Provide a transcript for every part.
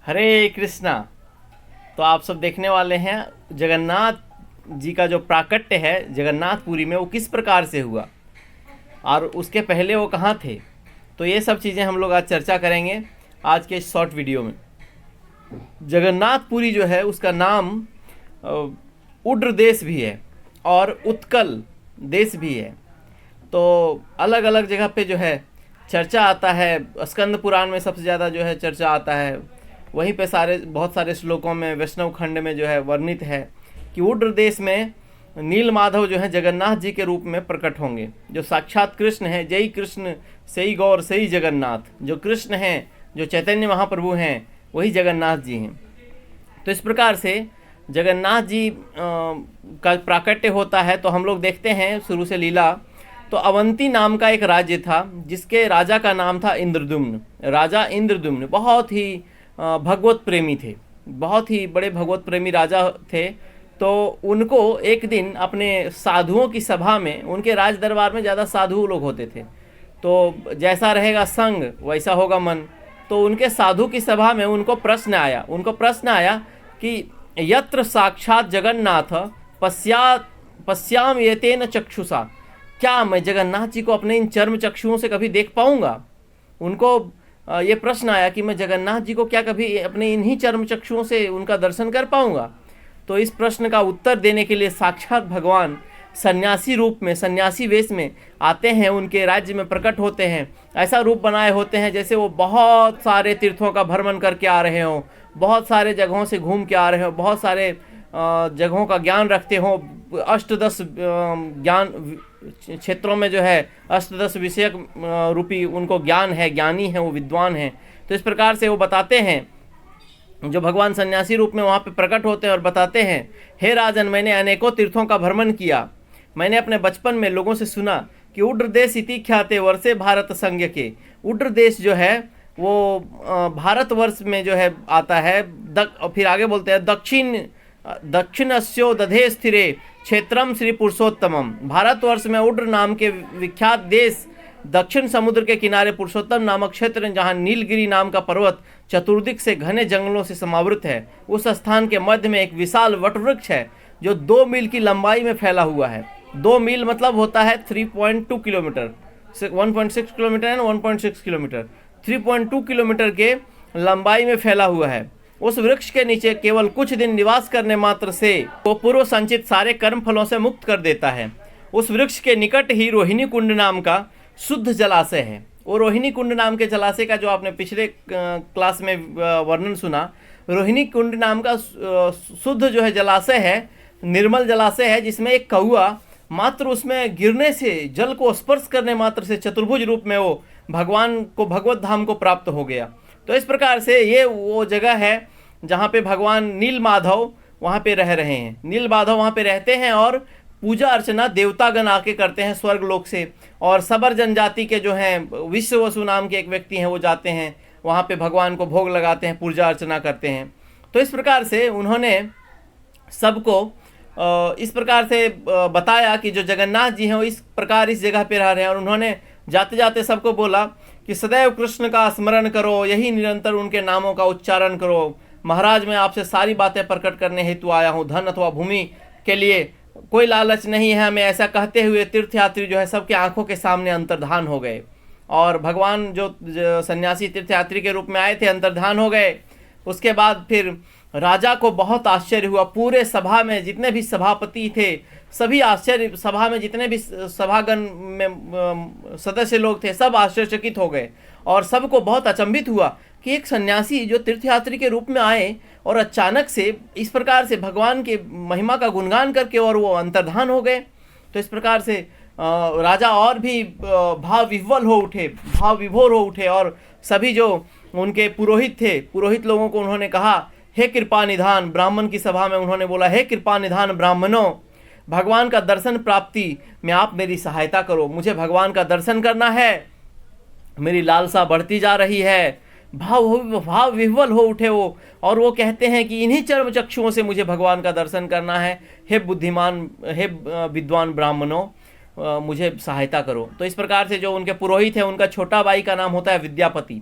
हरे कृष्णा। तो आप सब देखने वाले हैं जगन्नाथ जी का जो प्राकट्य है जगन्नाथपुरी में, वो किस प्रकार से हुआ और उसके पहले वो कहाँ थे। तो ये सब चीज़ें हम लोग आज चर्चा करेंगे आज के इस शॉर्ट वीडियो में। जगन्नाथपुरी जो है उसका नाम उड्र देश भी है और उत्कल देश भी है। तो अलग अलग जगह पे जो है चर्चा आता है। स्कंद पुराण में सबसे ज़्यादा जो है चर्चा आता है, वहीं पे बहुत सारे श्लोकों में वैष्णव खंड में जो है वर्णित है कि उड्र देश में नील माधव जो है जगन्नाथ जी के रूप में प्रकट होंगे, जो साक्षात कृष्ण हैं। जय कृष्ण सही गौर सही जगन्नाथ, जो कृष्ण हैं, जो चैतन्य महाप्रभु हैं, वही जगन्नाथ जी हैं। तो इस प्रकार से जगन्नाथ जी का प्राकट्य होता है। तो हम लोग देखते हैं शुरू से लीला। तो अवंती नाम का एक राज्य था जिसके राजा का नाम था इंद्रद्युम्न। राजा इंद्रद्युम्न बहुत ही भगवत प्रेमी थे, बहुत ही बड़े भगवत प्रेमी राजा थे। तो उनको एक दिन अपने साधुओं की सभा में, उनके राज दरबार में ज़्यादा साधु लोग होते थे, तो जैसा रहेगा संग वैसा होगा मन। तो उनके साधु की सभा में उनको प्रश्न आया कि यत्र साक्षात जगन्नाथ पश्याम येतेन चक्षुषा, क्या मैं जगन्नाथ जी को अपने इन चर्म चक्षुओं से कभी देख पाऊंगा। उनको ये प्रश्न आया कि मैं जगन्नाथ जी को क्या कभी अपने इन्हीं चर्म चक्षुओं से उनका दर्शन कर पाऊंगा। तो इस प्रश्न का उत्तर देने के लिए साक्षात भगवान सन्यासी रूप में, सन्यासी वेश में आते हैं, उनके राज्य में प्रकट होते हैं। ऐसा रूप बनाए होते हैं जैसे वो बहुत सारे तीर्थों का भ्रमण करके आ रहे हों, बहुत सारे जगहों से घूम के आ रहे हों, बहुत सारे जगहों का ज्ञान रखते हों। अष्टदश ज्ञान क्षेत्रों में जो है अष्टदश विषयक रूपी उनको ज्ञान है, ज्ञानी है, वो विद्वान हैं। तो इस प्रकार से वो बताते हैं, जो भगवान सन्यासी रूप में वहाँ पे प्रकट होते हैं और बताते हैं, हे राजन, मैंने अनेकों तीर्थों का भ्रमण किया। मैंने अपने बचपन में लोगों से सुना कि उड्र देश इति ख्याते वर्षे भारत संज्ञ के। उड्र देश जो है वो भारतवर्ष में जो है आता है। फिर आगे बोलते हैं दक्षिणस्यो दधे स्थिरे क्षेत्रम श्री पुरुषोत्तमम। भारतवर्ष में उड्र नाम के विख्यात देश दक्षिण समुद्र के किनारे पुरुषोत्तम नामक क्षेत्र, जहाँ नीलगिरी नाम का पर्वत चतुर्दिक से घने जंगलों से समावृत है, उस स्थान के मध्य में एक विशाल वटवृक्ष है जो 2 मील की लंबाई में फैला हुआ है। 2 मील मतलब होता है 3.2 kilometre, 1.6 kilometre and 1.6 kilometre, 3.2 kilometre के लंबाई में फैला हुआ है। उस वृक्ष के नीचे केवल कुछ दिन निवास करने मात्र से वो पूर्व संचित सारे कर्म फलों से मुक्त कर देता है। उस वृक्ष के निकट ही रोहिणी कुंड नाम का शुद्ध जलाशय है। वो रोहिणी कुंड नाम के जलाशय का जो आपने पिछले क्लास में वर्णन सुना, रोहिणी कुंड नाम का शुद्ध जो है जलाशय है, निर्मल जलाशय है, जिसमें एक कौआ मात्र उसमें गिरने से, जल को स्पर्श करने मात्र से चतुर्भुज रूप में वो भगवान को, भगवत धाम को प्राप्त हो गया। तो इस प्रकार से ये वो जगह है जहाँ पे भगवान नील माधव वहाँ पे रह रहे हैं। नील माधव वहाँ पे रहते हैं और पूजा अर्चना देवतागण आके करते हैं स्वर्ग लोक से। और सबर जनजाति के जो हैं विश्ववसु नाम के एक व्यक्ति हैं, वो जाते हैं वहाँ पे भगवान को भोग लगाते हैं, पूजा अर्चना करते हैं। तो इस प्रकार से उन्होंने सबको इस प्रकार से बताया कि जो जगन्नाथ जी हैं वो इस प्रकार इस जगह पे रह रहे हैं। और उन्होंने जाते जाते सबको बोला कि सदैव कृष्ण का स्मरण करो, यही निरंतर उनके नामों का उच्चारण करो। महाराज, मैं आपसे सारी बातें प्रकट करने हेतु आया हूँ, धन अथवा भूमि के लिए कोई लालच नहीं है हमें। ऐसा कहते हुए तीर्थयात्री जो है सबके आंखों के सामने अंतर्धान हो गए। और भगवान जो सन्यासी तीर्थयात्री के रूप में आए थे अंतर्धान हो गए। उसके बाद फिर राजा को बहुत आश्चर्य हुआ। पूरे सभा में जितने भी सभापति थे सभी आश्चर्य, सभा में जितने भी सभागण में सदस्य लोग थे सब आश्चर्यचकित हो गए। और सबको बहुत अचंभित हुआ कि एक सन्यासी जो तीर्थयात्री के रूप में आए और अचानक से इस प्रकार से भगवान के महिमा का गुणगान करके और वो अंतर्धान हो गए। तो इस प्रकार से राजा और भी भाव विह्वल हो उठे, भाव विभोर हो उठे। और सभी जो उनके पुरोहित थे, पुरोहित लोगों को उन्होंने कहा, हे कृपा निधान, ब्राह्मण की सभा में उन्होंने बोला, हे कृपा निधान ब्राह्मणों, भगवान का दर्शन प्राप्ति में आप मेरी सहायता करो। मुझे भगवान का दर्शन करना है, मेरी लालसा बढ़ती जा रही है। भाव विह्वल हो उठे वो। और वो कहते हैं कि इन्हीं चर्म चक्षुओं से मुझे भगवान का दर्शन करना है। हे बुद्धिमान, हे विद्वान ब्राह्मणों, मुझे सहायता करो। तो इस प्रकार से जो उनके पुरोहित हैं, उनका छोटा भाई का नाम होता है विद्यापति।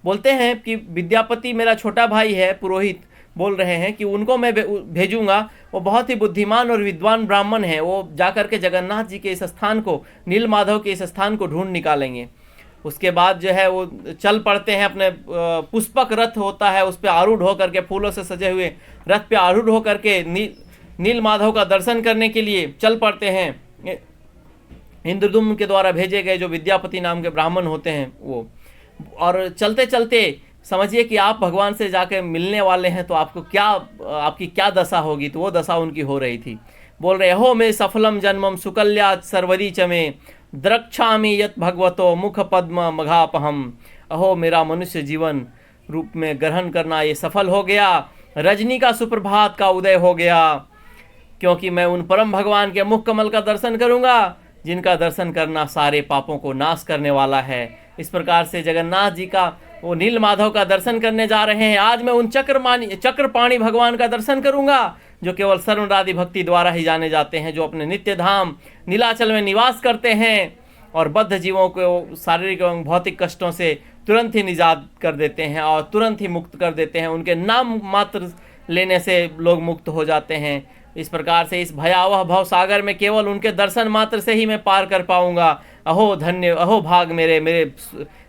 बोलते हैं कि विद्यापति मेरा छोटा भाई है, पुरोहित बोल रहे हैं कि उनको मैं भेजूंगा। वो बहुत ही बुद्धिमान और विद्वान ब्राह्मण हैं, वो जाकर के जगन्नाथ जी के इस स्थान को, नील माधव के इस स्थान को ढूंढ निकालेंगे। उसके बाद जो है वो चल पड़ते हैं, अपने पुष्पक रथ होता है उस पर आरूढ़ होकर के, फूलों से सजे हुए रथ पे आरूढ़ होकर के नील माधव का दर्शन करने के लिए चल पड़ते हैं। इंद्रदुम्न के द्वारा भेजे गए जो विद्यापति नाम के ब्राह्मण होते हैं वो, और चलते चलते समझिए कि आप भगवान से जाके मिलने वाले हैं तो आपको क्या, आपकी क्या दशा होगी। तो वो दशा उनकी हो रही थी। बोल रहे, हो मे सफलम जन्मम सुकल्या सर्वरी चमे द्रक्षामि यत भगवतो मुख पद्म मघापहम। अहो मेरा मनुष्य जीवन रूप में ग्रहण करना ये सफल हो गया, रजनी का सुप्रभात का उदय हो गया, क्योंकि मैं उन परम भगवान के मुख कमल का दर्शन करूंगा जिनका दर्शन करना सारे पापों को नाश करने वाला है। इस प्रकार से जगन्नाथ जी का, वो नील माधव का दर्शन करने जा रहे हैं। आज मैं उन चक्रपाणी भगवान का दर्शन करूंगा जो केवल सर्वनादि भक्ति द्वारा ही जाने जाते हैं, जो अपने नित्य धाम नीलाचल में निवास करते हैं और बद्ध जीवों को शारीरिक एवं भौतिक कष्टों से तुरंत ही निजात कर देते हैं और तुरंत ही मुक्त कर देते हैं। उनके नाम मात्र लेने से लोग मुक्त हो जाते हैं। इस प्रकार से इस भयावह भव सागर में केवल उनके दर्शन मात्र से ही मैं पार कर पाऊंगा। अहो धन्य, अहो भाग मेरे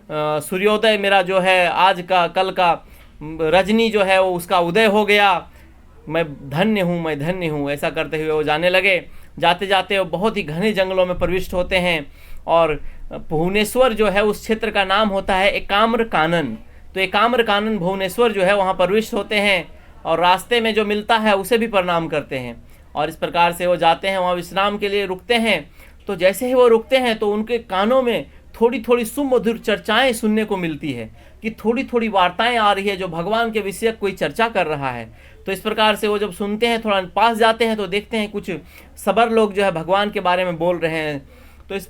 सूर्योदय मेरा जो है आज का, कल का रजनी जो है वो उसका उदय हो गया। मैं धन्य हूँ, मैं धन्य हूँ। ऐसा करते हुए वो जाने लगे। जाते जाते वो बहुत ही घने जंगलों में प्रविष्ट होते हैं और भुवनेश्वर जो है उस क्षेत्र का नाम होता है एकाम्र कानन। तो एकाम्र कानन भुवनेश्वर जो है वहाँ प्रविष्ट होते हैं और रास्ते में जो मिलता है उसे भी प्रणाम करते हैं। और इस प्रकार से वो जाते हैं, वहाँ विश्राम के लिए रुकते हैं। तो जैसे ही वो रुकते हैं तो उनके कानों में थोड़ी थोड़ी सुमधुर चर्चाएं सुनने को मिलती है कि थोड़ी थोड़ी वार्ताएं आ रही है जो भगवान के विषय कोई चर्चा कर रहा है। तो इस प्रकार से वो जब सुनते हैं, थोड़ा पास जाते हैं तो देखते हैं कुछ सबर लोग जो है भगवान के बारे में बोल रहे हैं। तो इस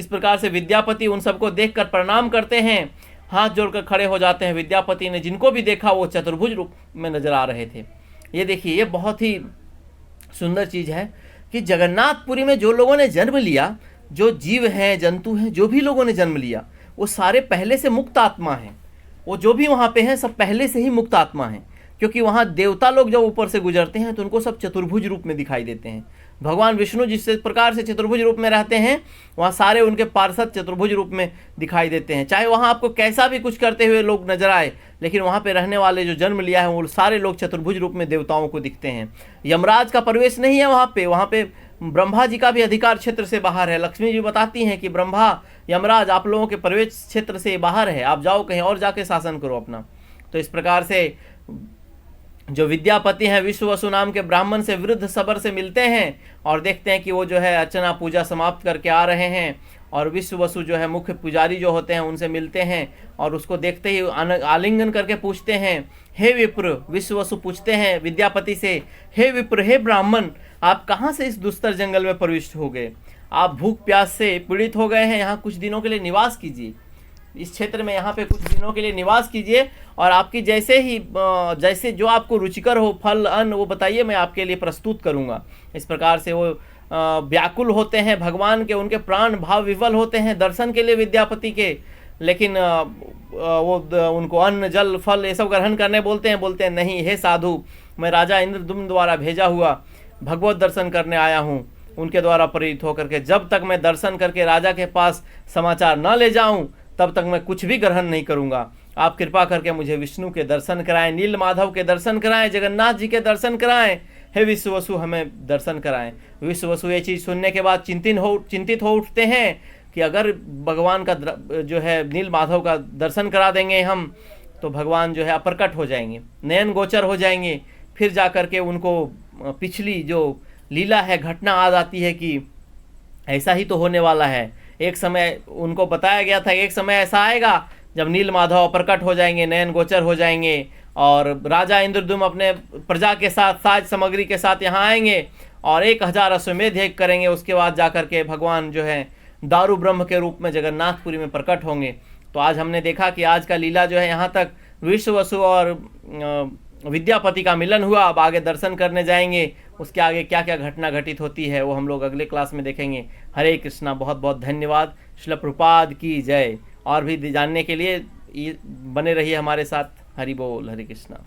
प्रकार से विद्यापति उन सबको देखकर प्रणाम करते हैं, हाथ जोड़कर खड़े हो जाते हैं। विद्यापति ने जिनको भी देखा वो चतुर्भुज रूप में नजर आ रहे थे। ये देखिए, ये बहुत ही सुंदर चीज़ है कि जगन्नाथपुरी में जो लोगों ने जन्म लिया, जो जीव हैं, जंतु हैं, जो भी लोगों ने जन्म लिया, वो सारे पहले से मुक्त आत्मा हैं। वो जो भी वहाँ पे हैं सब पहले से ही मुक्त आत्मा हैं, क्योंकि वहाँ देवता लोग जब ऊपर से गुजरते हैं तो उनको सब चतुर्भुज रूप में दिखाई देते हैं। भगवान विष्णु जिस प्रकार से चतुर्भुज रूप में रहते हैं, वहाँ सारे उनके पार्षद चतुर्भुज रूप में दिखाई देते हैं। चाहे वहाँ आपको कैसा भी कुछ करते हुए लोग नजर आए, लेकिन वहाँ पे रहने वाले जो जन्म लिया है वो सारे लोग चतुर्भुज रूप में देवताओं को दिखते हैं। यमराज का प्रवेश नहीं है वहाँ पे ब्रह्मा जी का भी अधिकार क्षेत्र से बाहर है। लक्ष्मी जी बताती हैं कि ब्रह्मा, यमराज आप लोगों के प्रवेश क्षेत्र से बाहर है, आप जाओ कहीं और जाके शासन करो अपना। तो इस प्रकार से जो विद्यापति हैं विश्ववसु नाम के ब्राह्मण से वृद्ध सबर से मिलते हैं और देखते हैं कि वो जो है अर्चना पूजा समाप्त करके आ रहे हैं। और विश्ववसु जो है मुख्य पुजारी जो होते हैं उनसे मिलते हैं और उसको देखते ही आलिंगन करके पूछते हैं, हे विप्र। विश्ववसु पूछते हैं विद्यापति से, हे विप्र, हे ब्राह्मण, आप कहाँ से इस दुस्तर जंगल में प्रविष्ट हो गए? आप भूख प्यास से पीड़ित हो गए हैं, यहाँ कुछ दिनों के लिए निवास कीजिए, इस क्षेत्र में यहाँ पे कुछ दिनों के लिए निवास कीजिए और आपकी जैसे जो आपको रुचिकर हो फल अन्न वो बताइए, मैं आपके लिए प्रस्तुत करूँगा। इस प्रकार से वो व्याकुल होते हैं भगवान के, उनके प्राण भाव विवल होते हैं दर्शन के लिए विद्यापति के, लेकिन वो उनको अन्न जल फल ये सब ग्रहण करने बोलते हैं नहीं, हे साधु, मैं राजा इंद्रदुम्न द्वारा भेजा हुआ भगवत दर्शन करने आया हूँ, उनके द्वारा प्रेरित होकर के। जब तक मैं दर्शन करके राजा के पास समाचार न ले जाऊं तब तक मैं कुछ भी ग्रहण नहीं करूंगा। आप कृपा करके मुझे विष्णु के दर्शन कराएं, नील माधव के दर्शन कराएं, जगन्नाथ जी के दर्शन कराएं, हे विश्ववसु हमें दर्शन कराएं। विश्ववसु ये चीज़ सुनने के बाद चिंतित हो उठते हैं कि अगर भगवान का जो है नील माधव का दर्शन करा देंगे हम तो भगवान जो है अप्रकट हो जाएंगे, नयन गोचर हो जाएंगे। फिर जा कर के उनको पिछली जो लीला है घटना आ जाती है कि ऐसा ही तो होने वाला है। एक समय उनको बताया गया था, एक समय ऐसा आएगा जब नील माधव प्रकट हो जाएंगे, नयन गोचर हो जाएंगे और राजा इंद्रदुम्न अपने प्रजा के साथ साज सामग्री के साथ यहाँ आएंगे और 1000 अश्वमेध यज्ञ करेंगे। उसके बाद जाकर के भगवान जो है दारू ब्रह्म के रूप में जगन्नाथपुरी में प्रकट होंगे। तो आज हमने देखा कि आज का लीला जो है यहाँ तक विश्ववसु और विद्यापति का मिलन हुआ। अब आगे दर्शन करने जाएंगे, उसके आगे क्या क्या घटना घटित होती है वो हम लोग अगले क्लास में देखेंगे। हरे कृष्णा, बहुत बहुत धन्यवाद। श्रील प्रभुपाद की जय। और भी जानने के लिए बने रहिए हमारे साथ। हरि बोल, हरे कृष्णा।